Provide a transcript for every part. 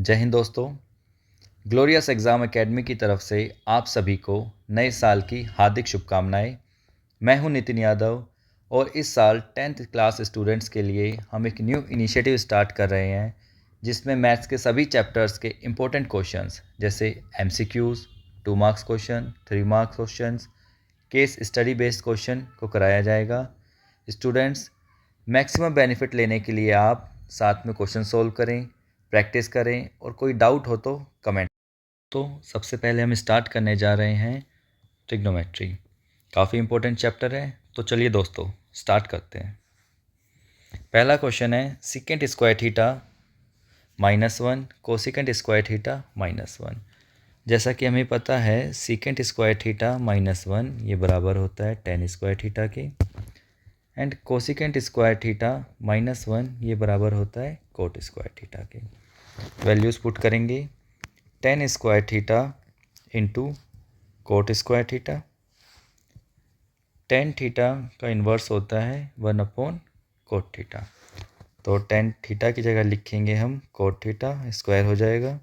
जय हिंद दोस्तों। Glorious exam academy की तरफ से आप सभी को नए साल की हार्दिक शुभकामनाएं। मैं हूं नितिन यादव और इस साल 10th क्लास स्टूडेंट्स के लिए हम एक न्यू इनिशिएटिव स्टार्ट कर रहे हैं जिसमें मैथ्स के सभी चैप्टर्स के इम्पोर्टेंट क्वेश्चंस जैसे MCQs, 2 marks question, 3 marks questions, case study based question को कराया जाएगा। स्टूडेंट्स, मैक्सिमम बेनिफिट लेने के लिए आप साथ में क्वेश्चन सोल्व करें, प्रैक्टिस करें और कोई डाउट हो तो कमेंट। तो सबसे पहले हम स्टार्ट करने जा रहे हैं ट्रिग्नोमेट्री। काफ़ी इंपॉर्टेंट चैप्टर है, तो चलिए दोस्तों स्टार्ट करते हैं। पहला क्वेश्चन है secant square theta -1 cosecant square theta -1। जैसा कि हमें पता है सीकेंट स्क्वायर थीटा -1 ये बराबर होता है टेन स्क्वायर थीटा के, एंड कोसिकेंट स्क्वायर थीटा -1 ये बराबर होता है कोट स्क्वायर थीटा के। वैल्यूज़ पुट करेंगे, tan square theta into cot square theta. Tan theta का इन्वर्स होता है 1/कोट थीटा, तो टेन थीटा की जगह लिखेंगे हम कोट थीटा, स्क्वायर हो जाएगा।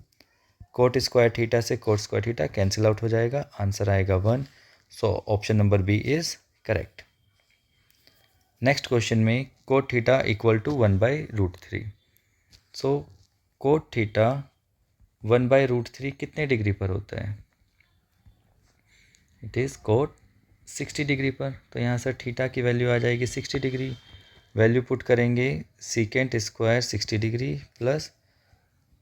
कोट स्क्वायर थीटा से cot square theta cancel out हो जाएगा, आंसर आएगा 1। So option number B is correct. Next question में cot theta equal to 1/√3। So cot theta 1/√3 कितने डिग्री पर होता है? इट इज़ कोट 60 डिग्री पर, तो यहाँ से थीटा की वैल्यू आ जाएगी 60 डिग्री। वैल्यू पुट करेंगे secant square 60 degree plus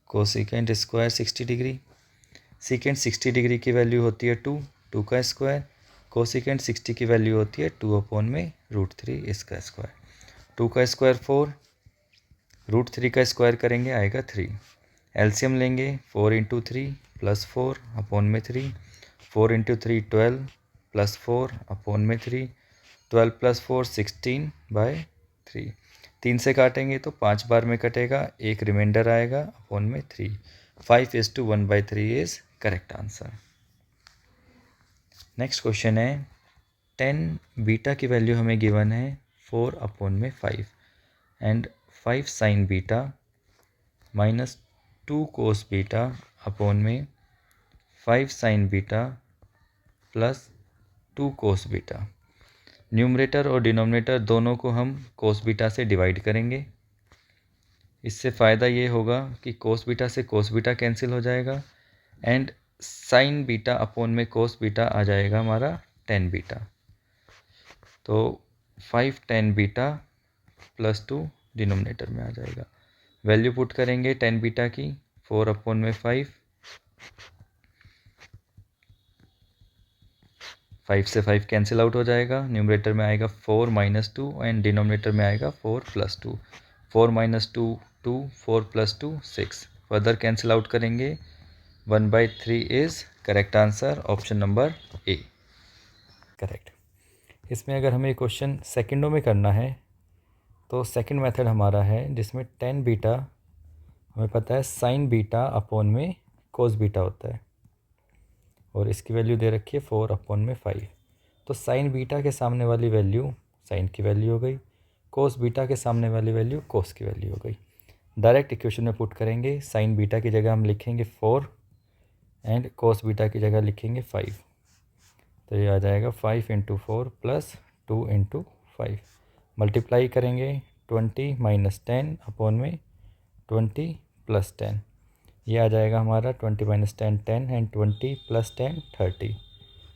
cosecant square 60 degree. Secant 60 degree की वैल्यू होती है 2 का स्क्वायर, कोसिकेंट 60 की वैल्यू होती है 2/√3 इसका स्क्वायर। 2 का स्क्वायर 4, √3 का स्क्वायर करेंगे आएगा 3। एलसीएम लेंगे 4 × 3 + 4/3, 4 × 3 12 + 4/3, 12 + 4 16/3। 3 से काटेंगे तो 5 बार में कटेगा, एक रिमाइंडर आएगा /3। 5:1/3 is correct answer. Next question है 10 बीटा की वैल्यू हमें गिवन है 4/5 and 5 sin beta -2 cos beta upon में 5 sin beta plus 2 cos beta. Numerator और डिनोमिनेटर दोनों को हम cos बीटा से डिवाइड करेंगे। इससे फ़ायदा ये होगा कि cos बीटा से cos बीटा कैंसिल हो जाएगा एंड sin बीटा अपॉन में cos बीटा आ जाएगा हमारा 10 बीटा। तो 5 10 बीटा प्लस 2 डिनोमिनेटर में आ जाएगा। वैल्यू पुट करेंगे 10 बीटा की 4/5, 5 से 5 कैंसिल आउट हो जाएगा, न्यूमरेटर में आएगा 4 - 2 एंड डिनोमिनेटर में आएगा 4 + 2। 4 - 2 2, 4 + 2 6। फर्दर कैंसिल आउट करेंगे, 1/3 is correct answer, option number A correct. इसमें अगर हमें क्वेश्चन सेकंडों में करना है तो सेकंड मेथड हमारा है जिसमें 10 बीटा हमें पता है sin बीटा अपॉन में cos बीटा होता है और इसकी वैल्यू दे रखी है 4/5। तो sin बीटा के सामने वाली वैल्यू sin की वैल्यू हो गई, cos बीटा के सामने वाली वैल्यू cos की वैल्यू हो गई। डायरेक्ट इक्वेशन में पुट करेंगे, sin बीटा की जगह हम लिखेंगे 4 एंड cos बीटा की जगह लिखेंगे 5। तो ये आ जाएगा 5 × 4 + 2 × 5। मल्टीप्लाई करेंगे 20 - 10 अपॉन में 20 + 10। ये आ जाएगा हमारा 20 - 10 10 एंड 20 + 10 30।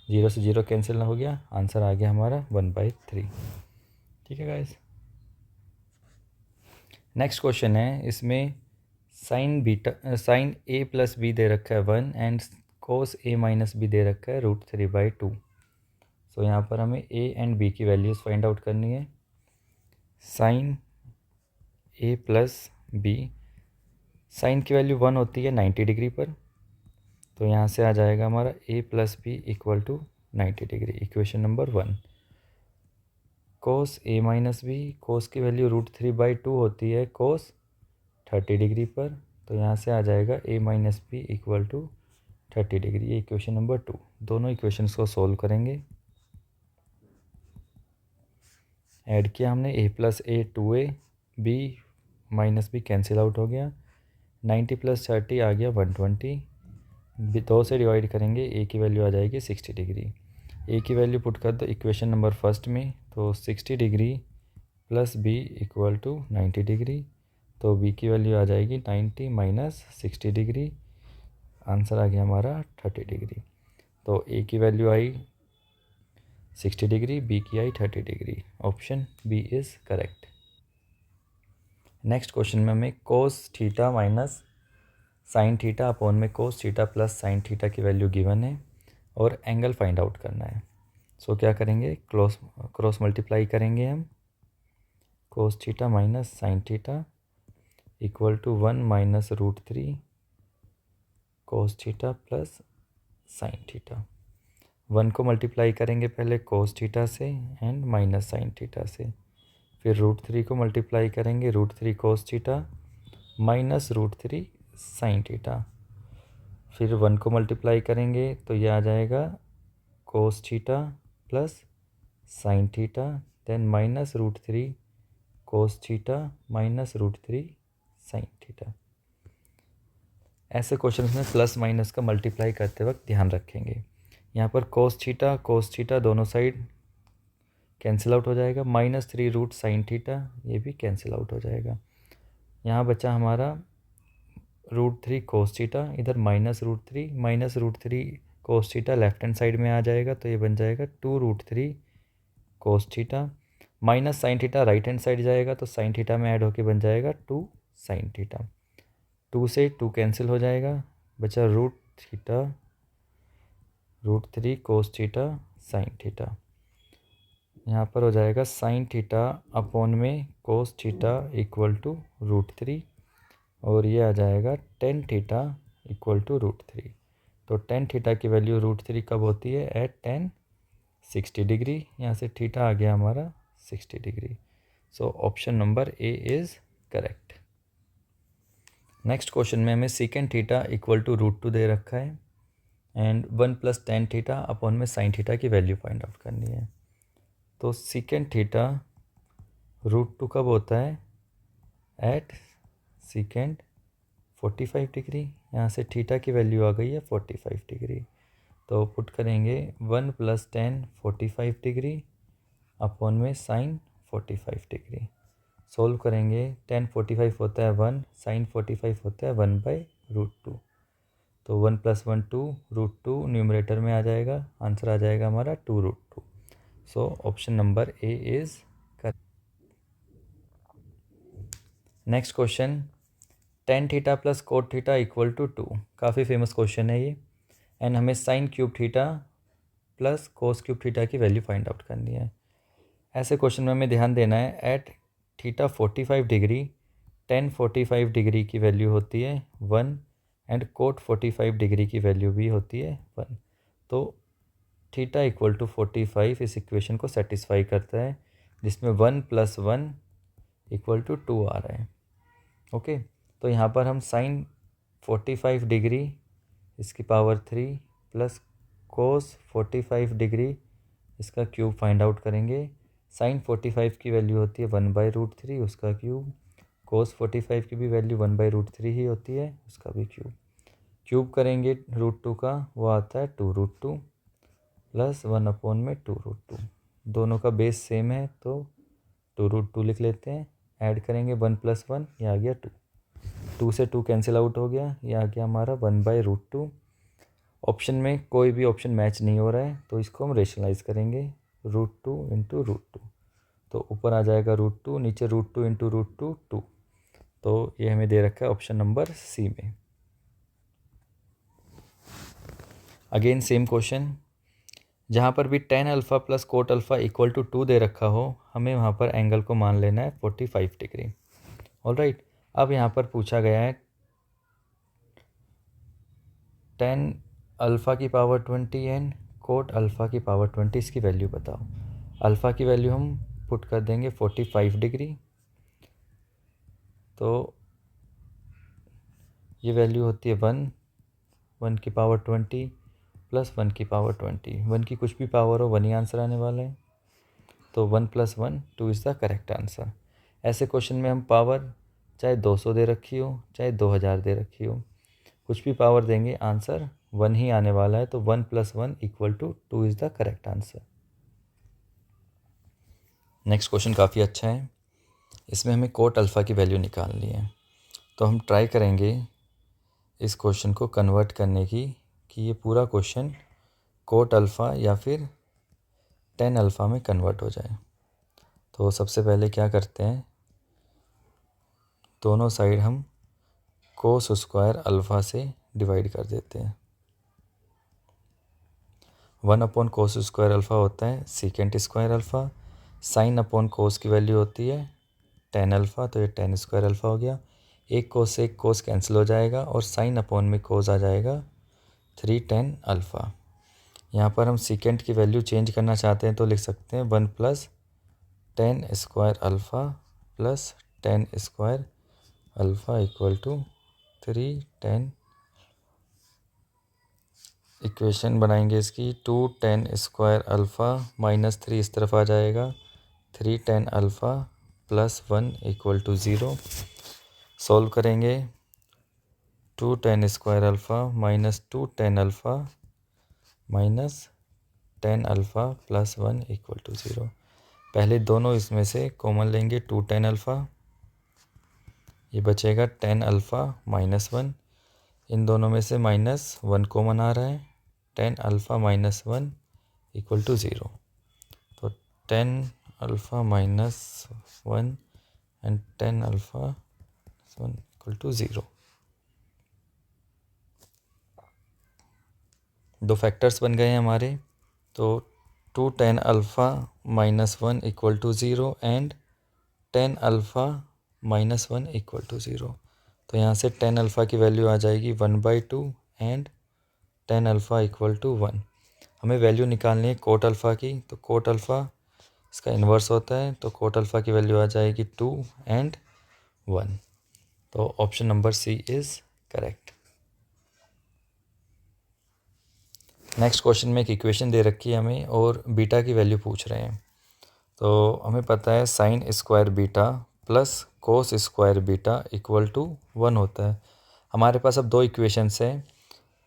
0 से 0 कैंसिल ना हो गया, आंसर आ गया हमारा 1/3। ठीक है गाइस। नेक्स्ट क्वेश्चन है, इसमें sin a + b दे रखा है 1 एंड cos a - b दे रखा है √3/2। सो यहाँ पर हमें a एंड b की वैल्यूज़ फाइंड आउट करनी है। sin a + b, साइन की वैल्यू 1 होती है 90 डिग्री पर, तो यहाँ से आ जाएगा हमारा a + b = 90 degree, equation number 1। cos a - b, cos की वैल्यू √3/2 होती है cos 30 डिग्री पर, तो यहाँ से आ जाएगा a - b = 30 डिग्री, ये इक्वेशन नंबर 2। दोनों इक्वेशंस को सोल्व करेंगे। ऐड किया हमने a + a 2a, b - b cancel out हो गया 90 + 30 आ गया 120, 2 से डिवाइड करेंगे, ए की वैल्यू आ जाएगी 60 डिग्री। ए की वैल्यू पुट कर दो इक्वेशन नंबर फर्स्ट में, तो 60 degree plus B equal to 90 degree, तो बी की वैल्यू आ जाएगी 90 माइनस 60 डिग्री, आंसर आ गया हमारा 30 डिग्री। तो ए की वैल्यू आई 60 डिग्री, बी की I 30 degree, option B is correct. Next question में हमें cos theta minus sine theta upon में cos theta plus sine theta की वैल्यू गिवन है और एंगल फाइंड आउट करना है। सो क्या करेंगे, क्रॉस मल्टीप्लाई करेंगे हम, cos theta minus sine theta equal to 1 minus √3 cos theta plus sine theta. 1 को मल्टीप्लाई करेंगे पहले कोस थीटा से एंड माइनस साइन थीटा से, फिर √3 को मल्टीप्लाई करेंगे √3 cos theta minus √3 sine theta, फिर 1 को मल्टीप्लाई करेंगे तो ये आ जाएगा cos theta plus sine theta, then minus √3 cos theta minus √3 sine theta. ऐसे क्वेश्चन में प्लस माइनस का मल्टीप्लाई करते वक्त ध्यान रखेंगे, यहाँ पर कोस थीटा दोनों साइड कैंसिल आउट हो जाएगा, -3 साइन थीटा ये भी कैंसिल आउट हो जाएगा। यहाँ बचा हमारा √3 कोस थीटा, इधर -√3 cos theta left hand side में आ जाएगा, तो ये बन जाएगा 2√3 कोस theta, minus sine theta right hand side जाएगा, तो साइन थीटा में ऐड होके बन जाएगा 2 साइन थीटा, 2 से 2 कैंसिल हो जाएगा, बचा √3 कोस थीटा साइन थीटा, यहाँ पर हो जाएगा साइन थीटा अपॉन में कोस थीटा इक्वल टू √3 और ये आ जाएगा टेन थीटा इक्वल टू √3। तो टेन थीटा की वैल्यू √3 कब होती है, एट tan 60 डिग्री, यहाँ से थीटा आ गया हमारा 60 degree. So option number A is correct. Next question में हमें सीकेंड थीटा इक्वल टू √2 दे रखा है एंड 1 + tan थीटा अपॉन में साइन थीटा की वैल्यू फाइंड आउट करनी है। तो सीकेंड थीटा √2 कब होता है, एट सीकेंड 45 डिग्री, यहाँ से थीटा की वैल्यू आ गई है 45 डिग्री, तो पुट करेंगे 1 + tan 45 डिग्री अपॉन में साइन 45 डिग्री, सोल्व करेंगे, tan 45 होता है 1, साइन 45 होता है 1/√2, तो 1 + 1 2, √2 न्यूमरेटर में आ जाएगा, आंसर आ जाएगा हमारा 2√2। So option number A is correct. Next question, tan theta plus cot theta equal to 2, काफ़ी फेमस क्वेश्चन है ये, एंड हमें sine cube theta plus cos cube theta की वैल्यू फाइंड आउट करनी है। ऐसे क्वेश्चन में हमें ध्यान देना है, at theta 45 degree tan 45 degree की वैल्यू होती है 1 एंड कोट 45 डिग्री की वैल्यू भी होती है 1, तो थीटा इक्वल टू 45 इस इक्वेशन को सेटिस्फाई करता है, जिसमें 1 + 1 इक्वल टू 2 आ रहा है। ओके, तो यहाँ पर हम साइन 45 डिग्री इसकी पावर 3 प्लस कोस 45 डिग्री इसका क्यूब फाइंड आउट करेंगे। साइन 45 की वैल्यू होती है 1/√3 उसका क्यूब, कोस 45 की भी वैल्यू 1/√3 ही होती है उसका भी क्यूब करेंगे √2 का, वो आता है 2√2 प्लस 1 अपॉन में 2√2, दोनों का बेस सेम है तो 2√2 लिख लेते हैं, ऐड करेंगे 1 + 1, ये आ गया 2, 2 से 2 कैंसिल आउट हो गया, ये आ गया हमारा 1/√2। ऑप्शन में कोई भी ऑप्शन मैच नहीं हो रहा है, तो इसको हम रेशनलाइज करेंगे, √2 × √2, तो ऊपर आ जाएगा √2, नीचे √2 × √2 2, तो ये हमें दे रखा है ऑप्शन नंबर सी में। अगेन सेम क्वेश्चन, जहाँ पर भी tan alpha plus cot alpha equal to 2 दे रखा हो, हमें वहाँ पर एंगल को मान लेना है 45 डिग्री। ऑलराइट, अब यहाँ पर पूछा गया है tan अल्फ़ा की पावर 20 एंड कोट अल्फ़ा की पावर 20, इसकी वैल्यू बताओ। अल्फ़ा की वैल्यू हम पुट कर देंगे 45 डिग्री, तो ये वैल्यू होती है 1 की पावर 20 प्लस 1 की पावर 20, 1 की कुछ भी पावर हो 1 ही आंसर आने वाला है, तो 1 + 1 2 इज़ द करेक्ट आंसर। ऐसे क्वेश्चन में हम पावर चाहे 200 दे रखी हो, चाहे 2000 दे रखी हो, कुछ भी पावर देंगे आंसर 1 ही आने वाला है। तो 1 + 1 = 2 is the correct answer. Next question काफ़ी अच्छा है। इसमें हमें कोट अल्फ़ा की वैल्यू निकालनी है। तो हम ट्राई करेंगे इस क्वेश्चन को कन्वर्ट करने की, कि ये पूरा क्वेश्चन कोट अल्फ़ा या फिर टेन अल्फ़ा में कन्वर्ट हो जाए। तो सबसे पहले क्या करते हैं, दोनों साइड हम कोस स्क्वायर अल्फ़ा से डिवाइड कर देते हैं। 1 कोस स्क्वायर अल्फ़ा होता है secant square alpha, sine upon कोस की वैल्यू होती है टेन अल्फ़ा, तो ये टेन स्क्वायर अल्फ़ा हो गया। एक कोस से एक कोस कैंसिल हो जाएगा और साइन अपॉन में कोस आ जाएगा 3 टेन अल्फ़ा। यहाँ पर हम सीकेंट की वैल्यू चेंज करना चाहते हैं तो लिख सकते हैं 1 + 10 square alpha + 10 square alpha = 3 10। Equation बनाएंगे इसकी 2 10 स्क्वायर अल्फ़ा -3 इस तरफ आ जाएगा, 3 10 अल्फ़ा + 1 = 0। सॉल्व करेंगे 2 10 स्क्वायर अल्फ़ा -2 10 अल्फ़ा -10 अल्फ़ा + 1 = 0। पहले दोनों इसमें से कॉमन लेंगे 2 10 अल्फ़ा, ये बचेगा 10 अल्फ़ा -1। इन दोनों में से -1 कॉमन आ रहा है, 10 अल्फ़ा -1 = 0। तो 10 अल्फ़ा -1 एंड 10 अल्फ़ा 1 = 0। दो फैक्टर्स बन गए हैं हमारे। तो 2 10 अल्फ़ा -1 = 0 एंड 10 अल्फ़ा -1 = 0। तो यहाँ से 10 अल्फ़ा की वैल्यू आ जाएगी 1/2 एंड 10 अल्फ़ा = 1। हमें वैल्यू निकालनी है कोट अल्फ़ा की, तो कोट अल्फ़ा इसका इन्वर्स होता है, तो कोट अल्फ़ा की वैल्यू आ जाएगी 2 एंड 1। तो option number C is correct. Next question में एक इक्वेशन दे रखी है हमें और बीटा की वैल्यू पूछ रहे हैं। तो हमें पता है sine square beta plus cos square beta = 1 होता है। हमारे पास अब दो इक्वेशंस हैं,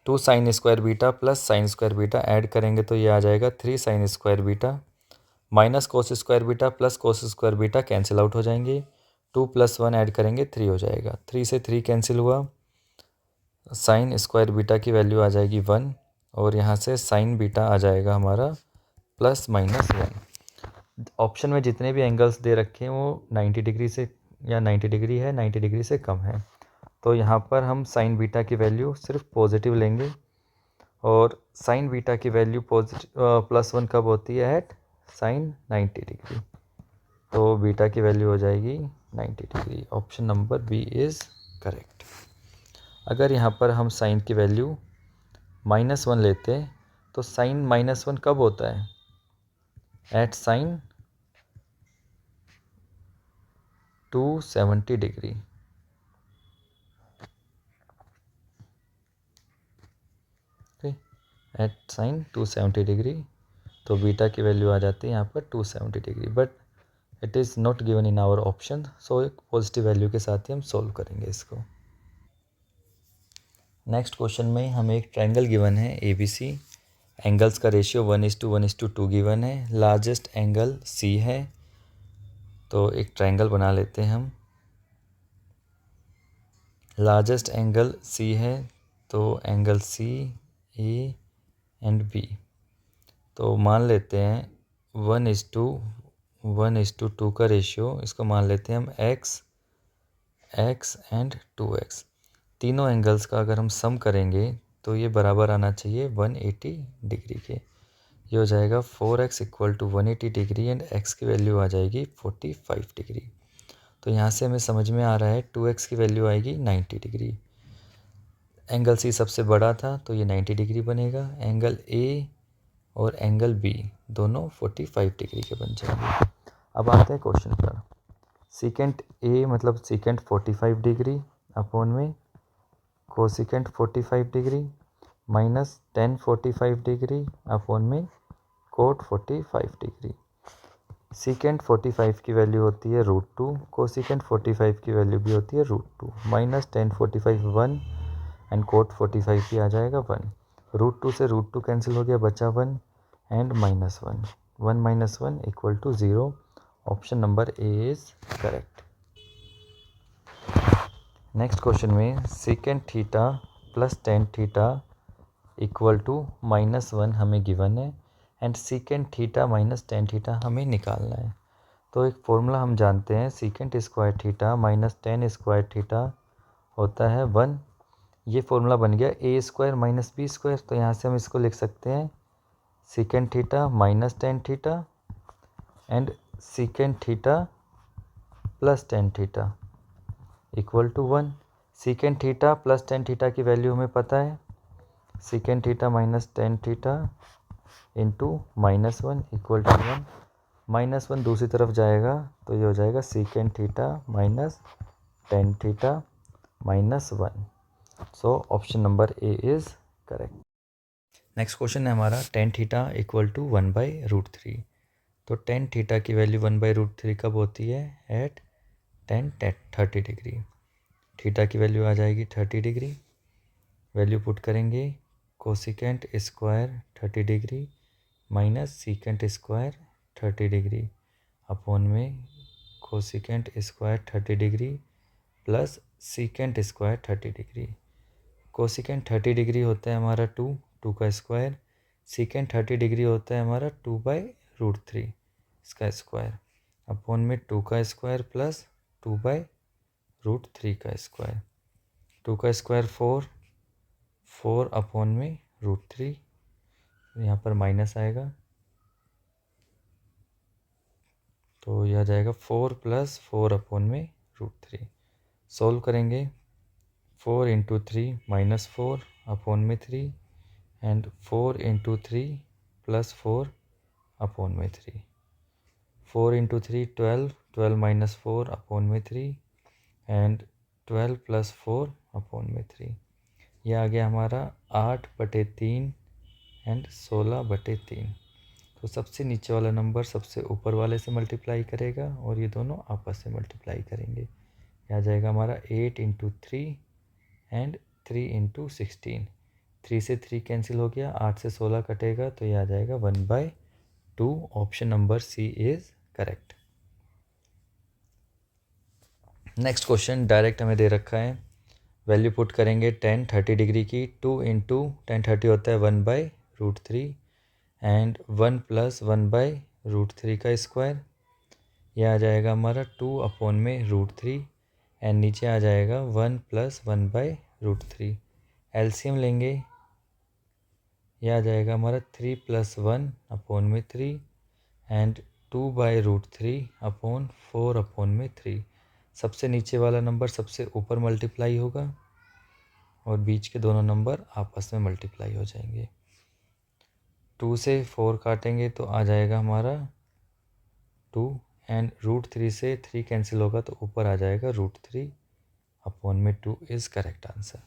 2 sine square beta plus sine square beta add करेंगे तो ये आ जाएगा 3 sine square beta, minus cos square beta plus cos square beta cancel out हो जाएंगे, 2 + 1 ऐड करेंगे 3 हो जाएगा, 3 से 3 कैंसिल हुआ, साइन स्क्वायर बीटा की वैल्यू आ जाएगी 1 और यहाँ से साइन बीटा आ जाएगा हमारा +-1। ऑप्शन में जितने भी एंगल्स दे रखे हैं वो 90 डिग्री से या 90 डिग्री है, 90 डिग्री से कम है। तो यहाँ पर हम साइन बीटा की वैल्यू सिर्फ पॉजिटिव लेंगे और साइन बीटा की वैल्यू +1 कब होती है, एट साइन 90 डिग्री। तो बीटा की वैल्यू हो जाएगी 90 degree. Option number B is correct. अगर यहाँ पर हम साइन की वैल्यू -1 लेते हैं तो साइन -1 कब होता है, at sine 270 degree. At sine 270 degree. तो बीटा की वैल्यू आ जाती है यहाँ पर 270 degree, but it is not given in our option, so एक पॉजिटिव वैल्यू के साथ ही हम सोल्व करेंगे इसको। नेक्स्ट क्वेश्चन में हमें एक ट्रायंगल गिवन है ABC, एंगल्स का रेशियो 1:1:2 गिवन है, लार्जेस्ट एंगल C है। तो एक ट्रायंगल बना लेते हैं हम। लार्जेस्ट एंगल C है तो angle C A and B। तो मान लेते हैं 1:1:2 का रेशियो, इसको मान लेते हैं हम x एंड 2x। तीनों एंगल्स का अगर हम सम करेंगे तो ये बराबर आना चाहिए 180 डिग्री के। ये हो जाएगा 4x = 180 डिग्री एंड x की वैल्यू आ जाएगी 45 डिग्री। तो यहाँ से हमें समझ में आ रहा है 2x की वैल्यू आएगी 90 डिग्री। एंगल C सबसे बड़ा था तो ये 90 डिग्री बनेगा। एंगल A और एंगल B दोनों 45 डिग्री के बन जाएंगे। अब आते हैं क्वेश्चन पर। सीकेंट A मतलब सीकेंट 45 डिग्री अपॉन में cosecant 45 degree minus tan 45 degree upon में कोट 45 डिग्री। सीकेंट 45 की वैल्यू होती है √2, कोसीकेंट 45 की वैल्यू भी होती है √2, माइनस टेन 45 1 एंड कोट 45 भी आ जाएगा 1। √2 से √2 कैंसिल हो गया, बचा 1 and -1, 1 - 1 = 0। Option number A is correct. Next question में secant theta plus tan theta =-1 हमें गिवन है and secant theta minus tan theta हमें निकालना है। तो एक फॉर्मूला हम जानते हैं, secant square theta minus tan square theta होता है 1। ये फॉर्मूला बन गया a² माइनस b²। तो यहाँ से हम इसको लिख सकते हैं secant theta minus tan theta and secant theta plus tan theta =1। Secant theta plus tan theta की वैल्यू हमें पता है, secant theta minus tan theta into -1 =1। -1 दूसरी तरफ जाएगा तो ये हो जाएगा secant theta minus tan theta -1। So option number A is correct. Next question है हमारा टेन थीटा =1/√3। तो टेन थीटा की वैल्यू 1/√3 कब होती है? At tan 30 degree. थीटा की वैल्यू आ जाएगी 30 डिग्री, वैल्यू पुट करेंगे cosecant square 30 degree minus secant square 30 degree upon में cosecant square 30 degree plus secant square 30 degree. Cosecant 30 degree होता है हमारा 2 का स्क्वायर, सीकेंट 30 डिग्री होता है हमारा 2/√3 इसका स्क्वायर अपॉन में 2 का स्क्वायर प्लस 2/√3 का स्क्वायर। 2 का स्क्वायर 4 अपॉन में √3, यहाँ पर माइनस आएगा तो यह आ जाएगा 4 + 4 अपॉन में √3। सोल्व करेंगे 4 × 3 -4 अपॉन में 3 एंड 4 × 3 + 4 अपॉन में 3। 4 × 3 12, 12 - 4 अपॉन में 3 एंड 12 + 4 अपॉन में 3। यह आ गया हमारा 8/3 एंड 16/3। तो सबसे नीचे वाला नंबर सबसे ऊपर वाले से मल्टीप्लाई करेगा और ये दोनों आपस में मल्टीप्लाई करेंगे। यह आ जाएगा हमारा 8 × 3 एंड 3 × 16। 3 से 3 कैंसिल हो गया, 8 से 16 कटेगा तो यह आ जाएगा 1/2। Option number C is correct. Next question direct हमें दे रखा है, वैल्यू पुट करेंगे टेन 30 डिग्री की। 2 × टेन 30 होता है 1/√3 एंड 1 + 1/√3 का स्क्वायर। यह आ जाएगा हमारा 2 अपॉन में √3 एंड नीचे आ जाएगा 1 + 1/√3। एलसीएम लेंगे, यह आ जाएगा हमारा 3 + 1 अपॉन में 3 एंड 2/√3 अपॉन 4 अपॉन में 3। सबसे नीचे वाला नंबर सबसे ऊपर मल्टीप्लाई होगा और बीच के दोनों नंबर आपस में मल्टीप्लाई हो जाएंगे। 2 से 4 काटेंगे तो आ जाएगा हमारा 2 एंड √3 से 3 कैंसिल होगा तो ऊपर आ जाएगा √3 अपॉन में 2 इज़ करेक्ट आंसर।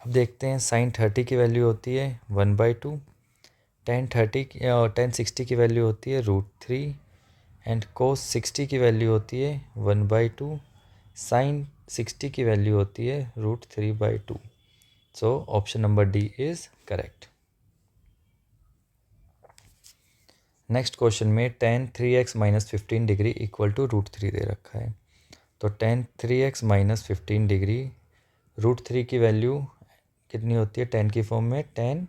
अब देखते हैं साइन 30 की वैल्यू होती है 1/2, टेन 60 की वैल्यू होती है √3 एंड कोस 60 की वैल्यू होती है 1/2, साइन 60 की वैल्यू होती है √3/2। सो option number D is correct. Next question में tan 3x - 15 डिग्री = √3 दे रखा है। तो tan 3x - 15 डिग्री √3 की वैल्यू कितनी होती है? tan की फॉर्म में tan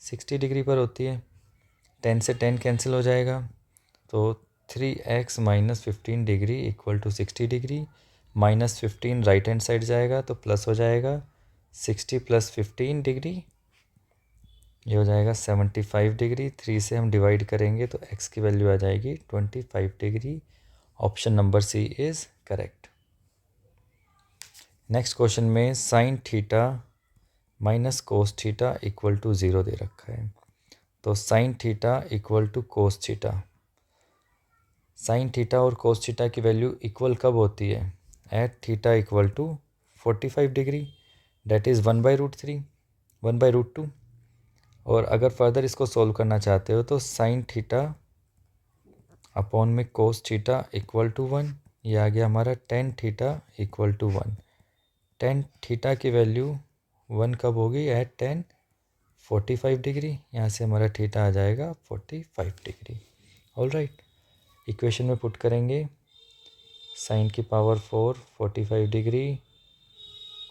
60 डिग्री पर होती है। 10 से 10 कैंसिल हो जाएगा तो 3x - 15 degree = 60 degree, -15 right hand side जाएगा तो प्लस हो जाएगा 60 + 15 डिग्री, ये हो जाएगा 75 डिग्री। 3 से हम डिवाइड करेंगे तो x की वैल्यू आ जाएगी 25 degree. Option number C is correct. Next question में sine theta minus cos theta = 0 दे रखा है। तो sine theta = cos theta. Sine theta और कोस थीटा की वैल्यू इक्वल कब होती है? At theta = 45 degree, that is 1/√3 1/√2। और अगर फर्दर इसको सोल्व करना चाहते हो तो साइन थीटा अपॉन में कोस थीटा इक्वल टू 1, ये आ गया हमारा tan theta equal to 1। Tan theta की वैल्यू 1 कब होगी? At 45 degree. यहाँ से हमारा थीटा आ जाएगा 45 डिग्री। ऑल राइट, इक्वेशन में पुट करेंगे साइन की पावर 4 45 डिग्री,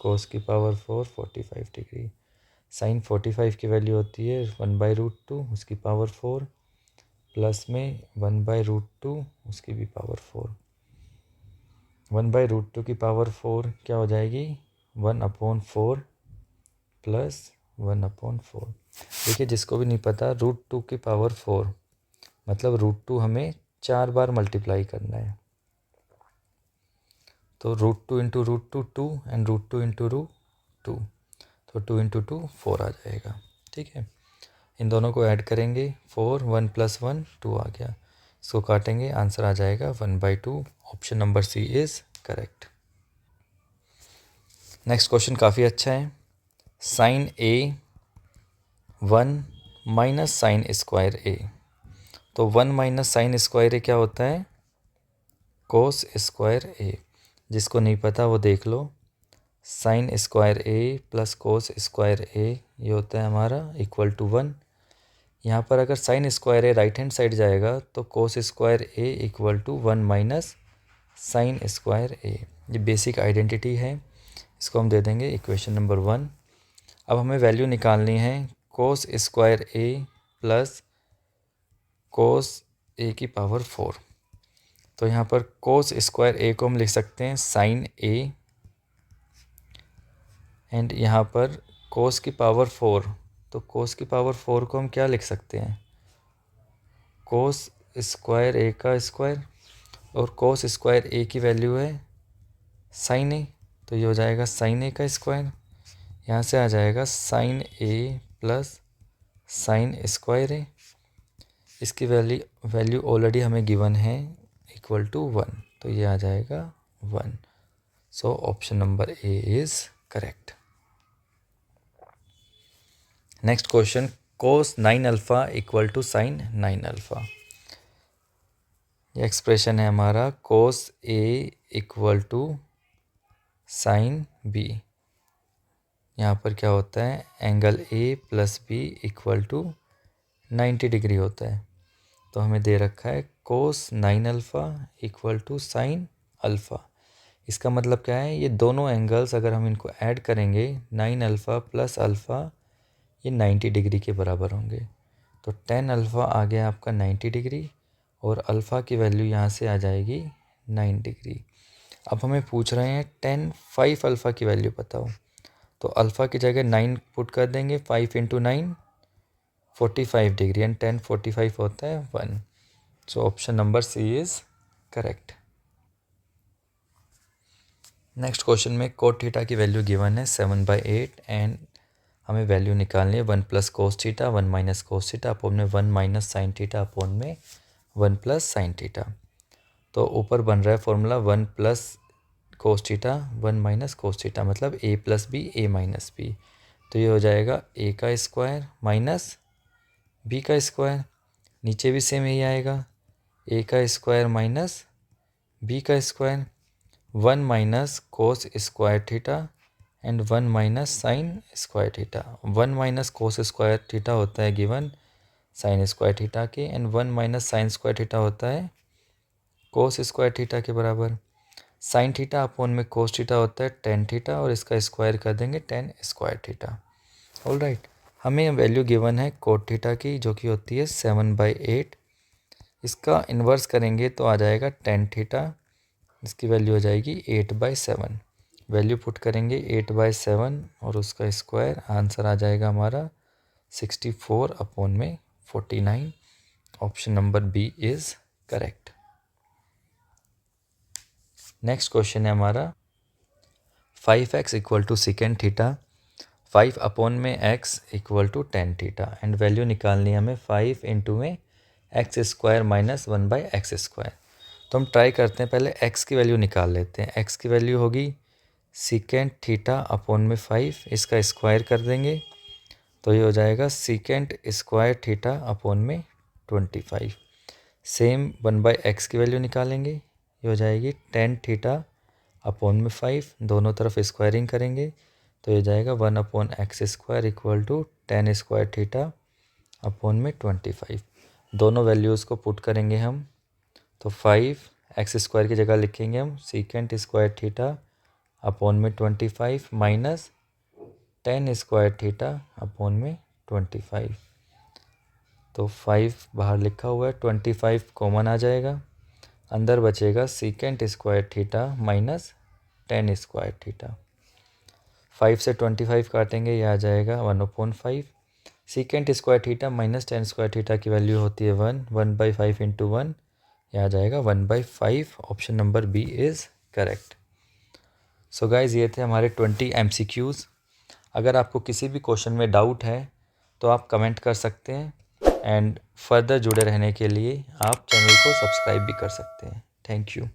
कोस की पावर 4 45 डिग्री। साइन 45 की वैल्यू होती है 1/√2 उसकी पावर 4 प्लस में 1/√2 उसकी भी पावर 4। 1/√2 की पावर 4 क्या हो जाएगी? 1/4 प्लस 1/4। देखिए, जिसको भी नहीं पता, √2 की पावर 4 मतलब √2 हमें 4 बार मल्टीप्लाई करना है। तो √2 इंटू √2 2 एंड √2 इंटू √2, तो 2 इंटू 2 4 आ जाएगा। ठीक है, इन दोनों को ऐड करेंगे 4, 1 + 1 2 आ गया। इसको काटेंगे, आंसर आ जाएगा 1/2। Option number C is correct. Next question काफ़ी अच्छा है। Sine A 1 minus sine square A. तो 1 माइनस साइन स्क्वायर ए क्या होता है? Cos square A. जिसको नहीं पता वो देख लो। Sine square A plus cos square A ये होता है हमारा इक्वल टू 1। यहाँ पर अगर sine square A right hand side जाएगा तो cos square A equal to 1 minus sine square A. ये बेसिक आइडेंटिटी है, इसको हम दे देंगे इक्वेशन नंबर 1। अब हमें वैल्यू निकालनी है कोस स्क्वायर ए प्लस कोस ए की पावर 4। तो यहाँ पर कोस स्क्वायर ए को हम लिख सकते हैं साइन ए, एंड यहाँ पर कोस की पावर 4, तो कोस की पावर 4 को हम क्या लिख सकते हैं? कोस स्क्वायर ए का स्क्वायर, और कोस स्क्वायर ए की वैल्यू है साइन ए, तो ये हो जाएगा साइन ए का स्क्वायर। यहाँ से आ जाएगा sine A plus sine square A. इसकी वैल्यू ऑलरेडी हमें गिवन है इक्वल टू 1, तो ये आ जाएगा 1। So option number A is correct. Next question, cos 9 alpha equal to sine 9 alpha. ये एक्सप्रेशन है हमारा cos A equal to sine B. यहाँ पर क्या होता है? Angle A plus B equal to 90 degree होता है। तो हमें दे रखा है कोस 9 alpha equal to sine alpha. इसका मतलब क्या है? ये दोनों एंगल्स अगर हम इनको ऐड करेंगे 9 अल्फ़ा प्लस अल्फ़ा, ये 90 डिग्री के बराबर होंगे। तो 10 अल्फ़ा आ गया आपका 90 डिग्री, और अल्फ़ा की वैल्यू यहाँ से आ जाएगी 9 डिग्री। अब हमें पूछ रहे हैं 10 5 अल्फ़ा की वैल्यू बताओ। तो अल्फ़ा की जगह 9 पुट कर देंगे, 5 इंटू 9 45 डिग्री, एंड 10 45 होता है 1। So option number C is correct. Next question में कोट थीटा की वैल्यू गिवन है 7/8, एंड हमें वैल्यू निकालनी है 1 plus cos theta 1 minus cos theta upon में 1 माइनस साइन थीटा अपॉन में 1 प्लस साइन थीटा। तो ऊपर बन रहा है formula 1 plus cos theta 1 minus cos theta, मतलब a plus B a minus B. तो ये हो जाएगा a का स्क्वायर माइनस b का स्क्वायर। नीचे भी सेम यही आएगा, a का स्क्वायर माइनस b का square. 1 minus cos square theta and 1 minus sine square theta. 1 minus cos square theta होता है गिवन साइन स्क्वायर थीटा के, and 1 minus sine square theta होता है कोस स्क्वायर थीटा के बराबर। साइन थीटा अपॉन में cos theta होता है टेन थीटा, और इसका स्क्वायर कर देंगे 10 स्क्वायर थीटा। ऑल राइट, हमें वैल्यू गिवन है कोट थीटा की जो कि होती है 7/8। इसका इन्वर्स करेंगे तो आ जाएगा 10 थीटा, इसकी वैल्यू हो जाएगी 8/7। वैल्यू पुट करेंगे 8/7 और उसका स्क्वायर, आंसर आ जाएगा हमारा 64 अपॉन में 49। Option number B is correct. Next question है हमारा 5x equal to secant theta 5 upon में x equal to 10 theta, and value निकालनी है हमें 5 इंटू में x square minus 1/x square. तो हम ट्राई करते हैं, पहले x की वैल्यू निकाल लेते हैं। x की वैल्यू होगी सेकेंड थीटा अपॉन में 5, इसका स्क्वायर कर देंगे तो ये हो जाएगा सेकेंड स्क्वायर थीटा अपॉन में 25। सेम 1/x की वैल्यू निकालेंगे, ये हो जाएगी tan थीटा अपॉन में 5, दोनों तरफ स्क्वायरिंग करेंगे तो ये जाएगा 1/x² equal to tan square theta upon में 25। दोनों वैल्यूज़ को पुट करेंगे हम तो 5x² की जगह लिखेंगे हम सीकेंट स्क्वायर थीटा अपॉन में 25 minus tan square theta upon में 25। तो 5 बाहर लिखा हुआ है, 25 कॉमन आ जाएगा, अंदर बचेगा secant square theta minus tan square theta. 5 से 25 काटेंगे, यह आ जाएगा 1/5। Secant square theta minus tan square theta की वैल्यू होती है 1/5 इंटू 1, यह आ जाएगा 1/5। Option number B is correct. So guys, ये थे हमारे 20 MCQs। अगर आपको किसी भी क्वेश्चन में डाउट है तो आप कमेंट कर सकते हैं, एंड फर्दर जुड़े रहने के लिए आप चैनल को सब्सक्राइब भी कर सकते हैं। Thank you.